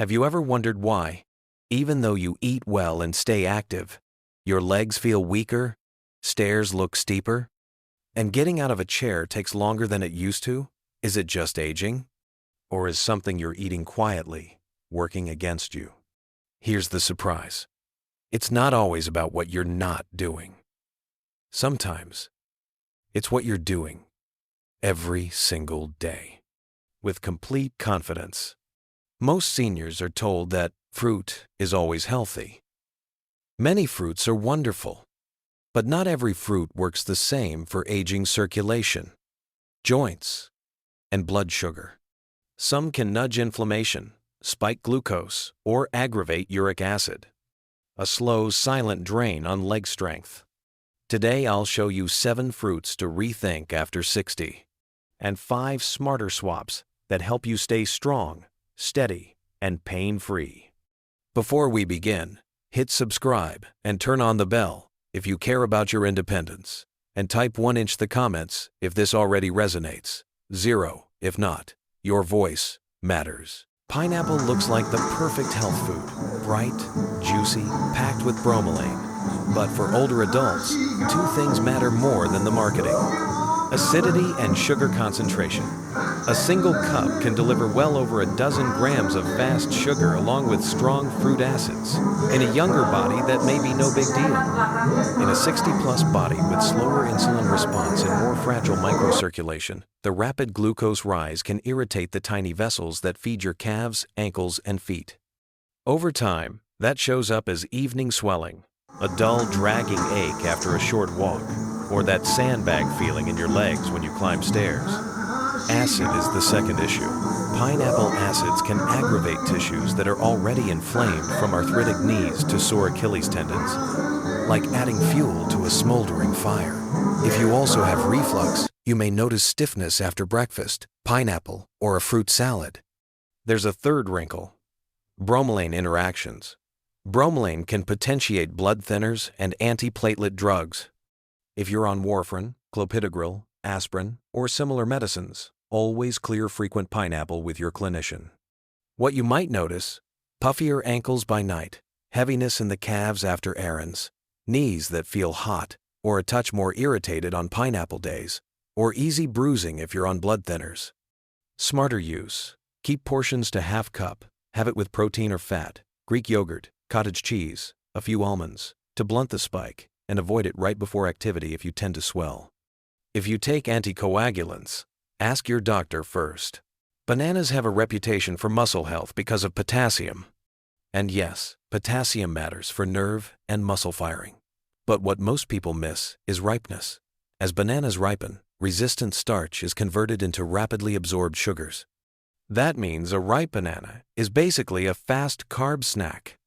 Have you ever wondered why, even though you eat well and stay active, your legs feel weaker, stairs look steeper, and getting out of a chair takes longer than it used to? Is it just aging? Or is something you're eating quietly working against you? Here's the surprise. It's not always about what you're not doing. Sometimes, it's what you're doing every single day, with complete confidence. Most seniors are told that fruit is always healthy. Many fruits are wonderful, but not every fruit works the same for aging circulation, joints, and blood sugar. Some can nudge inflammation, spike glucose, or aggravate uric acid, a slow, silent drain on leg strength. Today I'll show you 7 fruits to rethink after 60, and 5 smarter swaps that help you stay strong, steady, and pain-free. Before we begin, hit subscribe and turn on the bell if you care about your independence, and type 1 in the comments if this already resonates, 0 if not. Your voice matters. Pineapple looks like the perfect health food, bright, juicy, packed with bromelain. But for older adults, 2 things matter more than the marketing: acidity and sugar concentration. A single cup can deliver well over a dozen grams of fast sugar along with strong fruit acids. In a younger body, that may be no big deal. In a 60-plus body with slower insulin response and more fragile microcirculation, the rapid glucose rise can irritate the tiny vessels that feed your calves, ankles, and feet. Over time, that shows up as evening swelling, a dull, dragging ache after a short walk, or that sandbag feeling in your legs when you climb stairs. Acid is the second issue. Pineapple acids can aggravate tissues that are already inflamed, from arthritic knees to sore Achilles tendons, like adding fuel to a smoldering fire. If you also have reflux, you may notice stiffness after breakfast, pineapple, or a fruit salad. There's a third wrinkle: bromelain interactions. Bromelain can potentiate blood thinners and antiplatelet drugs. If you're on warfarin, clopidogrel, aspirin, or similar medicines, always clear frequent pineapple with your clinician. What you might notice: puffier ankles by night, heaviness in the calves after errands, knees that feel hot or a touch more irritated on pineapple days, or easy bruising if you're on blood thinners. Smarter use: keep portions to half cup, have it with protein or fat, Greek yogurt, cottage cheese, a few almonds, to blunt the spike, and avoid it right before activity if you tend to swell. If you take anticoagulants, ask your doctor first. Bananas have a reputation for muscle health because of potassium. And yes, potassium matters for nerve and muscle firing. But what most people miss is ripeness. As bananas ripen, resistant starch is converted into rapidly absorbed sugars. That means a ripe banana is basically a fast carb snack.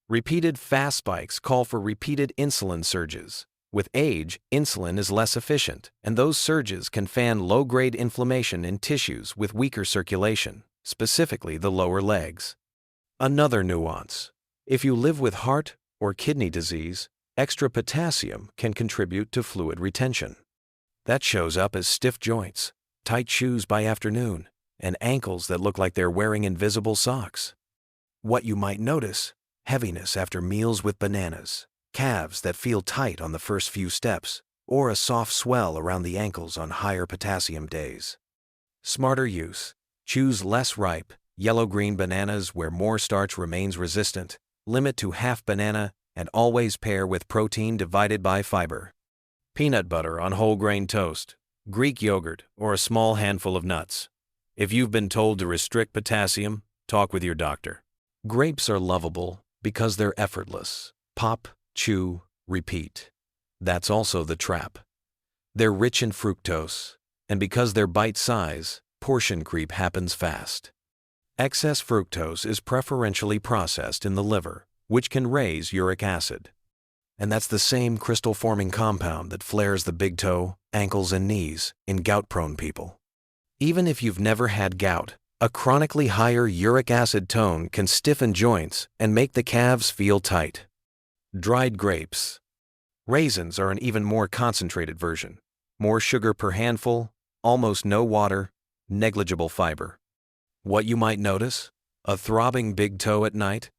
Repeated fast spikes call for repeated insulin surges. With age, insulin is less efficient, and those surges can fan low-grade inflammation in tissues with weaker circulation, specifically the lower legs. Another nuance: if you live with heart or kidney disease, extra potassium can contribute to fluid retention. That shows up as stiff joints, tight shoes by afternoon, and ankles that look like they're wearing invisible socks. What you might notice: heaviness after meals with bananas, calves that feel tight on the first few steps, or a soft swell around the ankles on higher potassium days. Smarter use: choose less ripe, yellow-green bananas where more starch remains resistant, limit to half banana, and always pair with protein divided by fiber. Peanut butter on whole grain toast, Greek yogurt, or a small handful of nuts. If you've been told to restrict potassium, talk with your doctor. Grapes are lovable because they're effortless. Pop, chew, repeat. That's also the trap. They're rich in fructose, and because they're bite-size, portion creep happens fast. Excess fructose is preferentially processed in the liver, which can raise uric acid. And that's the same crystal-forming compound that flares the big toe, ankles, and knees in gout-prone people. Even if you've never had gout, a chronically higher uric acid tone can stiffen joints and make the calves feel tight. Dried grapes. Raisins are an even more concentrated version. More sugar per handful, almost no water, negligible fiber. What you might notice: A throbbing big toe at night?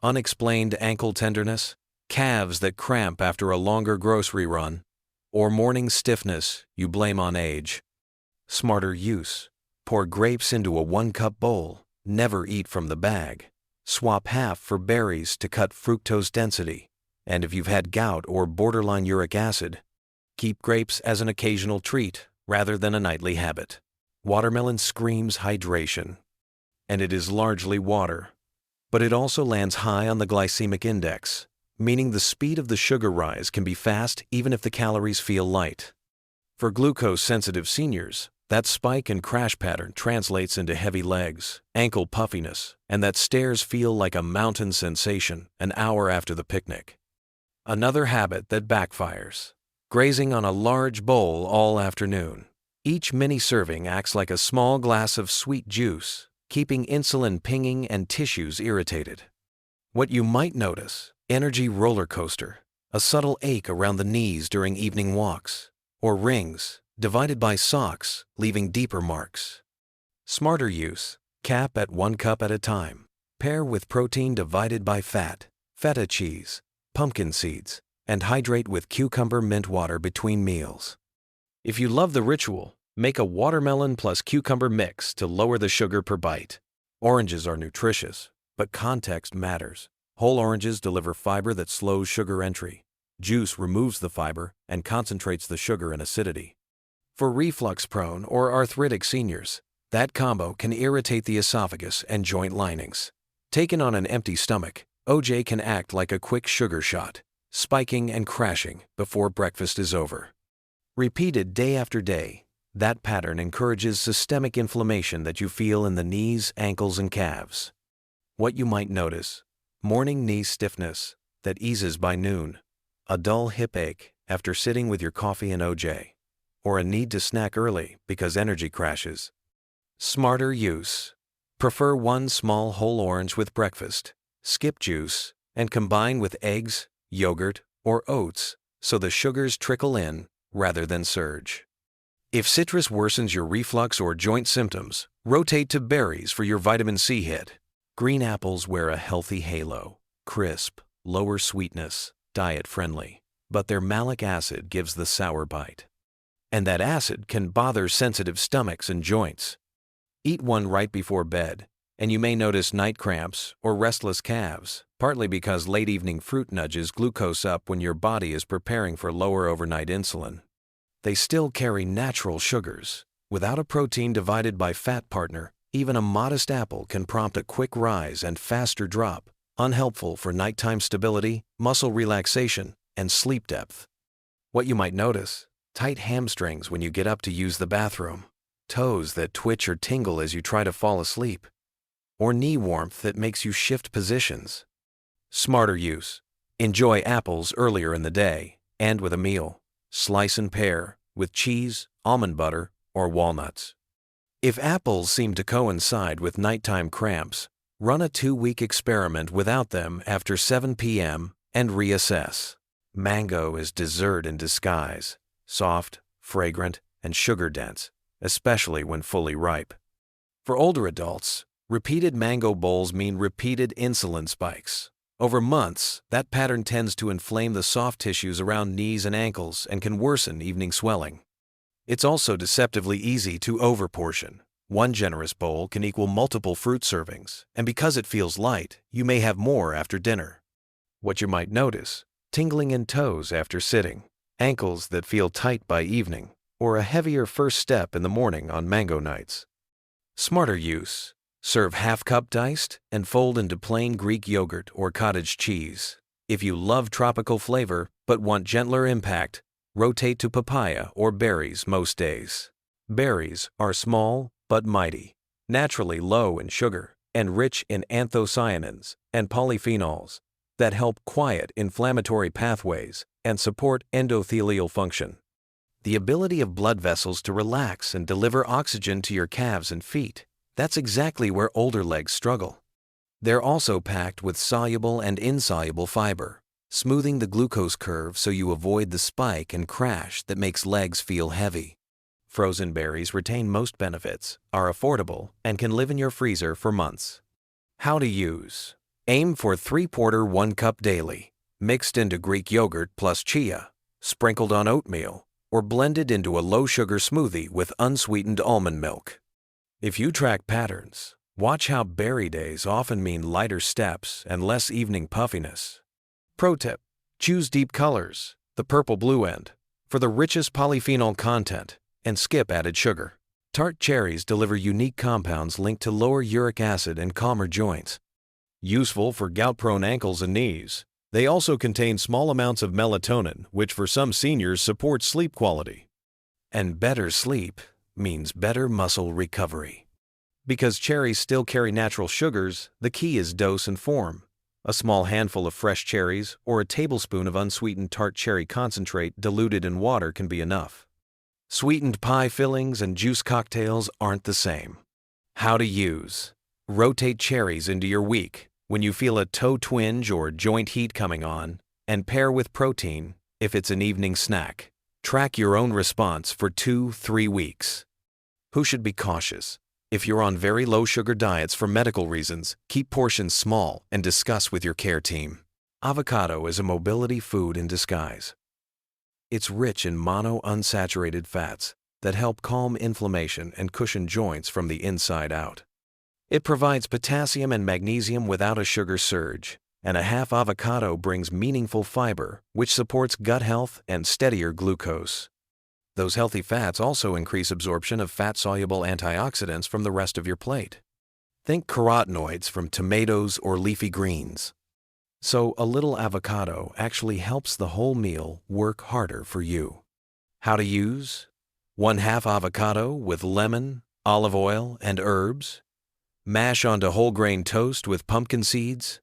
Unexplained ankle tenderness? Calves that cramp after a longer grocery run? Or morning stiffness you blame on age? Smarter use. Pour grapes into a 1-cup bowl. Never eat from the bag. Swap half for berries to cut fructose density. And if you've had gout or borderline uric acid, keep grapes as an occasional treat rather than a nightly habit. Watermelon screams hydration, and it is largely water. But it also lands high on the glycemic index, meaning the speed of the sugar rise can be fast even if the calories feel light. For glucose-sensitive seniors, that spike and crash pattern translates into heavy legs, ankle puffiness, and that stairs feel like a mountain sensation an hour after the picnic. Another habit that backfires. Grazing on a large bowl all afternoon. Each mini serving acts like a small glass of sweet juice, keeping insulin pinging and tissues irritated. What you might notice: energy roller coaster, a subtle ache around the knees during evening walks, or rings divided by socks, leaving deeper marks. Smarter use. Cap at 1 cup at a time. Pair with protein divided by fat, feta cheese, pumpkin seeds, and hydrate with cucumber mint water between meals. If you love the ritual, make a watermelon plus cucumber mix to lower the sugar per bite. Oranges are nutritious, but context matters. Whole oranges deliver fiber that slows sugar entry. Juice removes the fiber and concentrates the sugar and acidity. For reflux-prone or arthritic seniors, that combo can irritate the esophagus and joint linings. Taken on an empty stomach, OJ can act like a quick sugar shot, spiking and crashing before breakfast is over. Repeated day after day, that pattern encourages systemic inflammation that you feel in the knees, ankles, and calves. What you might notice: morning knee stiffness that eases by noon, a dull hip ache after sitting with your coffee and OJ, or a need to snack early because energy crashes. Smarter use. Prefer 1 small whole orange with breakfast, skip juice, and combine with eggs, yogurt, or oats so the sugars trickle in rather than surge. If citrus worsens your reflux or joint symptoms, rotate to berries for your vitamin C hit. Green apples wear a healthy halo, crisp, lower sweetness, diet-friendly, but their malic acid gives the sour bite. And that acid can bother sensitive stomachs and joints. Eat one right before bed, and you may notice night cramps or restless calves, partly because late evening fruit nudges glucose up when your body is preparing for lower overnight insulin. They still carry natural sugars. Without a protein divided by fat partner, even a modest apple can prompt a quick rise and faster drop, unhelpful for nighttime stability, muscle relaxation, and sleep depth. What you might notice: tight hamstrings when you get up to use the bathroom, toes that twitch or tingle as you try to fall asleep, or knee warmth that makes you shift positions. Smarter use. Enjoy apples earlier in the day and with a meal. Slice and pair with cheese, almond butter, or walnuts. If apples seem to coincide with nighttime cramps, run a 2-week experiment without them after 7 p.m. and reassess. Mango is dessert in disguise, soft, fragrant, and sugar-dense, especially when fully ripe. For older adults, repeated mango bowls mean repeated insulin spikes. Over months, that pattern tends to inflame the soft tissues around knees and ankles and can worsen evening swelling. It's also deceptively easy to overportion. One generous bowl can equal multiple fruit servings, and because it feels light, you may have more after dinner. What you might notice: tingling in toes after sitting, ankles that feel tight by evening, or a heavier first step in the morning on mango nights. Smarter use. Serve half-cup diced and fold into plain Greek yogurt or cottage cheese. If you love tropical flavor but want gentler impact, rotate to papaya or berries most days. Berries are small but mighty, naturally low in sugar, and rich in anthocyanins and polyphenols that help quiet inflammatory pathways and support endothelial function. The ability of blood vessels to relax and deliver oxygen to your calves and feet. That's exactly where older legs struggle. They're also packed with soluble and insoluble fiber, smoothing the glucose curve so you avoid the spike and crash that makes legs feel heavy. Frozen berries retain most benefits, are affordable, and can live in your freezer for months. How to use. Aim for 3/4 1 cup daily, mixed into Greek yogurt plus chia, sprinkled on oatmeal, or blended into a low-sugar smoothie with unsweetened almond milk. If you track patterns, watch how berry days often mean lighter steps and less evening puffiness. Pro tip: choose deep colors, the purple-blue end, for the richest polyphenol content, and skip added sugar. Tart cherries deliver unique compounds linked to lower uric acid and calmer joints. Useful for gout-prone ankles and knees, they also contain small amounts of melatonin, which for some seniors supports sleep quality. And better sleep means better muscle recovery. Because cherries still carry natural sugars, the key is dose and form. A small handful of fresh cherries or a tablespoon of unsweetened tart cherry concentrate diluted in water can be enough. Sweetened pie fillings and juice cocktails aren't the same. How to use. Rotate cherries into your week when you feel a toe twinge or joint heat coming on, and pair with protein if it's an evening snack. Track your own response for 2-3 weeks. Who should be cautious? If you're on very low sugar diets for medical reasons, keep portions small and discuss with your care team. Avocado is a mobility food in disguise. It's rich in monounsaturated fats that help calm inflammation and cushion joints from the inside out. It provides potassium and magnesium without a sugar surge, and a half avocado brings meaningful fiber, which supports gut health and steadier glucose. Those healthy fats also increase absorption of fat-soluble antioxidants from the rest of your plate. Think carotenoids from tomatoes or leafy greens. So a little avocado actually helps the whole meal work harder for you. How to use? 1/2 avocado with lemon, olive oil, and herbs. Mash onto whole grain toast with pumpkin seeds,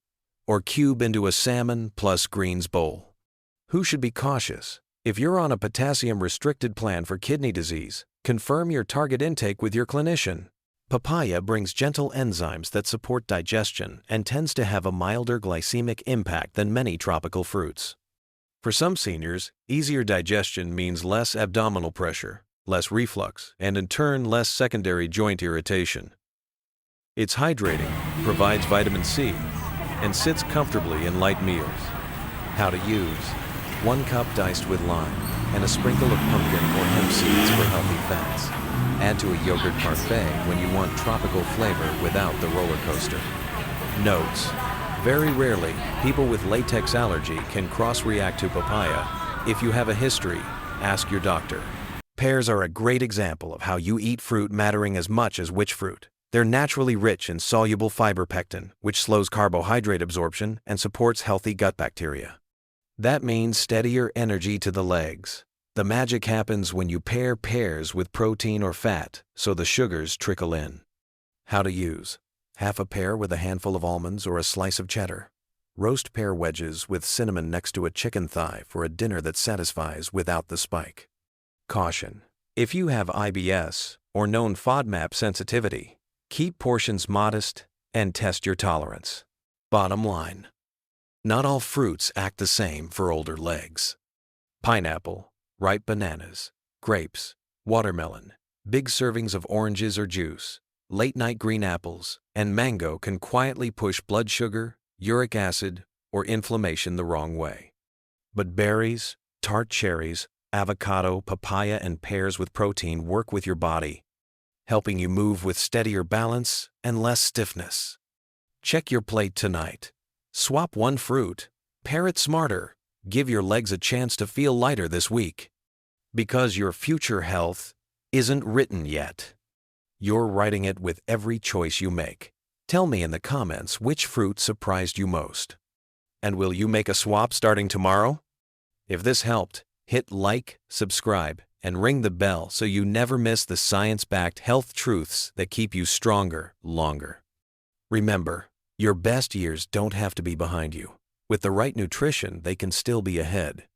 or cube into a salmon plus greens bowl. Who should be cautious? If you're on a potassium-restricted plan for kidney disease, confirm your target intake with your clinician. Papaya brings gentle enzymes that support digestion and tends to have a milder glycemic impact than many tropical fruits. For some seniors, easier digestion means less abdominal pressure, less reflux, and in turn less secondary joint irritation. It's hydrating, provides vitamin C, and sits comfortably in light meals. How to use. 1 cup diced with lime, and a sprinkle of pumpkin or hemp seeds for healthy fats. Add to a yogurt parfait when you want tropical flavor without the roller coaster. Notes: very rarely, people with latex allergy can cross-react to papaya. If you have a history, ask your doctor. Pears are a great example of how you eat fruit mattering as much as which fruit. They're naturally rich in soluble fiber pectin, which slows carbohydrate absorption and supports healthy gut bacteria. That means steadier energy to the legs. The magic happens when you pair pears with protein or fat, so the sugars trickle in. How to use. 1/2 a pear with a handful of almonds or a slice of cheddar. Roast pear wedges with cinnamon next to a chicken thigh for a dinner that satisfies without the spike. Caution: if you have IBS or known FODMAP sensitivity, keep portions modest and test your tolerance. Bottom line: not all fruits act the same for older legs. Pineapple, ripe bananas, grapes, watermelon, big servings of oranges or juice, late-night green apples, and mango can quietly push blood sugar, uric acid, or inflammation the wrong way. But berries, tart cherries, avocado, papaya, and pears with protein work with your body, helping you move with steadier balance and less stiffness. Check your plate tonight. Swap one fruit, pair it smarter, give your legs a chance to feel lighter this week. Because your future health isn't written yet. You're writing it with every choice you make. Tell me in the comments which fruit surprised you most. And will you make a swap starting tomorrow? If this helped, hit like, subscribe, and ring the bell so you never miss the science-backed health truths that keep you stronger longer. Remember, your best years don't have to be behind you. With the right nutrition, they can still be ahead.